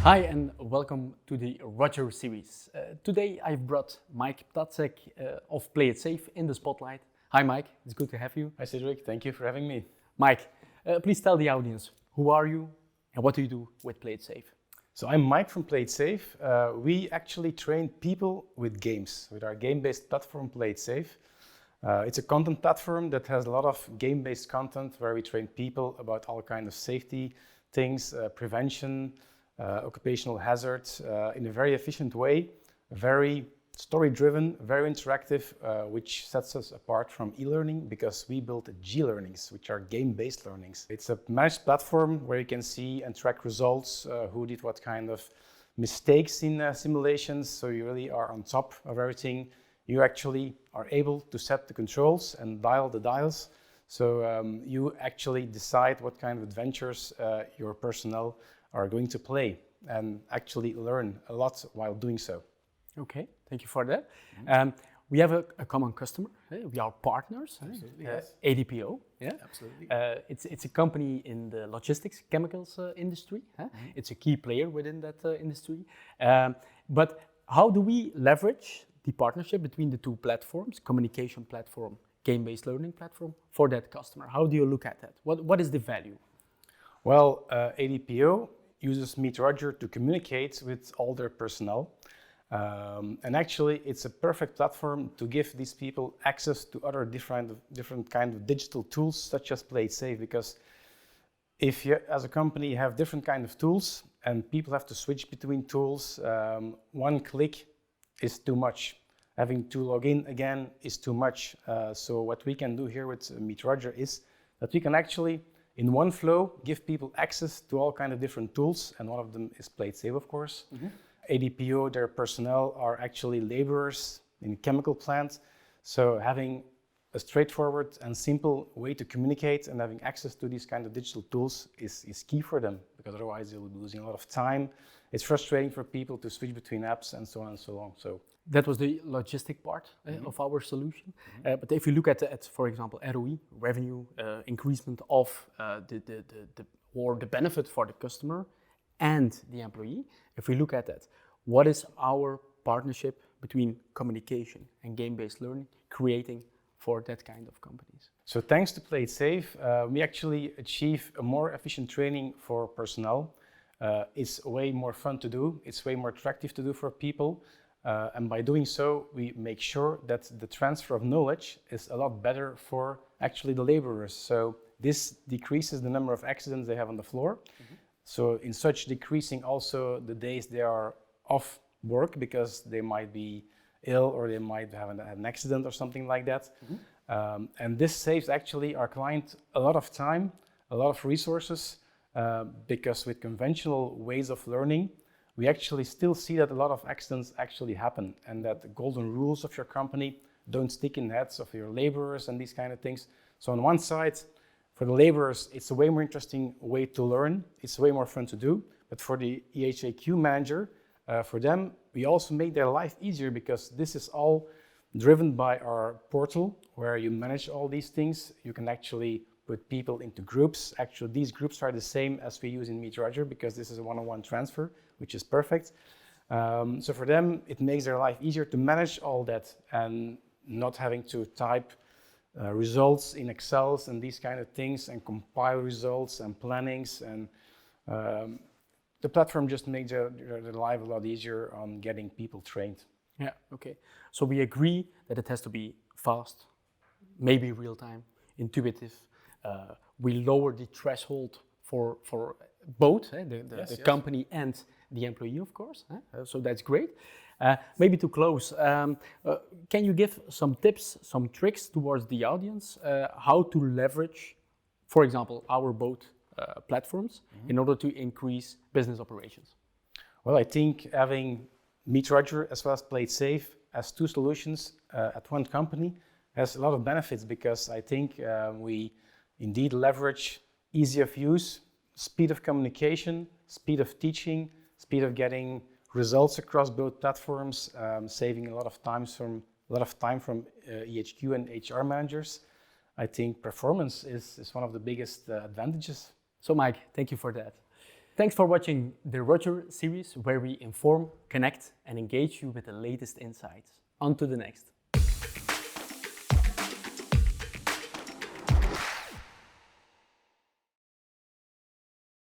Hi and welcome to the Roger series. Today I've brought Mike Ptacek of Play It Safe in the spotlight. Hi Mike, it's good to have you. Hi Cedric, thank you for having me. Mike, please tell the audience, who are you and what do you do with Play It Safe? So I'm Mike from Play It Safe. We actually train people with games, with our game-based platform Play It Safe. It's a content platform that has a lot of game-based content where we train people about all kinds of safety things, prevention, occupational hazards in a very efficient way, very story-driven, very interactive, which sets us apart from e-learning because we built G-learnings, which are game-based learnings. It's a managed platform where you can see and track results, who did what kind of mistakes in simulations, so you really are on top of everything. You actually are able to set the controls and dial the dials, so you actually decide what kind of adventures your personnel are going to play and actually learn a lot while doing so. Okay, thank you for that. We have a common customer. We are partners. Yes. ADPO. Yeah, Absolutely. It's a company in the logistics chemicals industry. It's a key player within that industry. But how do we leverage the partnership between the two platforms, communication platform, game-based learning platform, for that customer? How do you look at that? What is the value? Well, ADPO uses Meet Roger to communicate with all their personnel. And actually, it's a perfect platform to give these people access to other different kind of digital tools, such as Play It Safe, because if you, as a company, have different kind of tools and people have to switch between tools, one click is too much. Having to log in again is too much. So what we can do here with Meet Roger is that we can actually, in one flow, give people access to all kinds of different tools, and one of them is Play It Safe, of course. ADPO, their personnel are actually laborers in chemical plants, so having a straightforward and simple way to communicate and having access to these kind of digital tools is key for them, because otherwise they'll be losing a lot of time. It's frustrating for people to switch between apps and so on and so on. So that was the logistic part of our solution. But if you look at for example, ROE, revenue increasement of the benefit for the customer and the employee, if we look at that, what is our partnership between communication and game-based learning creating for that kind of companies? So thanks to Play It Safe, we actually achieve a more efficient training for personnel. It's way more fun to do, it's way more attractive to do for people. And by doing so, we make sure that the transfer of knowledge is a lot better for actually the laborers. So this decreases the number of accidents they have on the floor. So in such decreasing also the days they are off work because they might be ill or they might have an accident or something like that. And this saves actually our client a lot of time, a lot of resources, because with conventional ways of learning, we actually still see that a lot of accidents actually happen and that the golden rules of your company don't stick in the heads of your laborers and these kind of things. So on one side, for the laborers, it's a way more interesting way to learn. It's way more fun to do. But for the EHAQ manager, for them, we also make their life easier because this is all driven by our portal where you manage all these things. You can actually put people into groups. Actually, these groups are the same as we use in Meet Roger because this is a one-on-one transfer, which is perfect. So for them, it makes their life easier to manage all that and not having to type results in Excels and these kind of things and compile results and plannings. And the platform just makes their life a lot easier on getting people trained. Yeah, okay. So we agree that it has to be fast, maybe real time, intuitive. We lower the threshold for both the company and the employee, of course. So that's great. Maybe to close, can you give some tips, some tricks towards the audience, how to leverage, for example, our both platforms in order to increase business operations? Well, I think having Meet Roger as well as Play It Safe as two solutions at one company has a lot of benefits because I think we indeed leverage ease of use, speed of communication, speed of teaching, speed of getting results across both platforms, saving a lot of time from EHQ and HR managers. I think performance is one of the biggest advantages. So Mike, thank you for that. Thanks for watching the Roger series, where we inform, connect, and engage you with the latest insights. On to the next.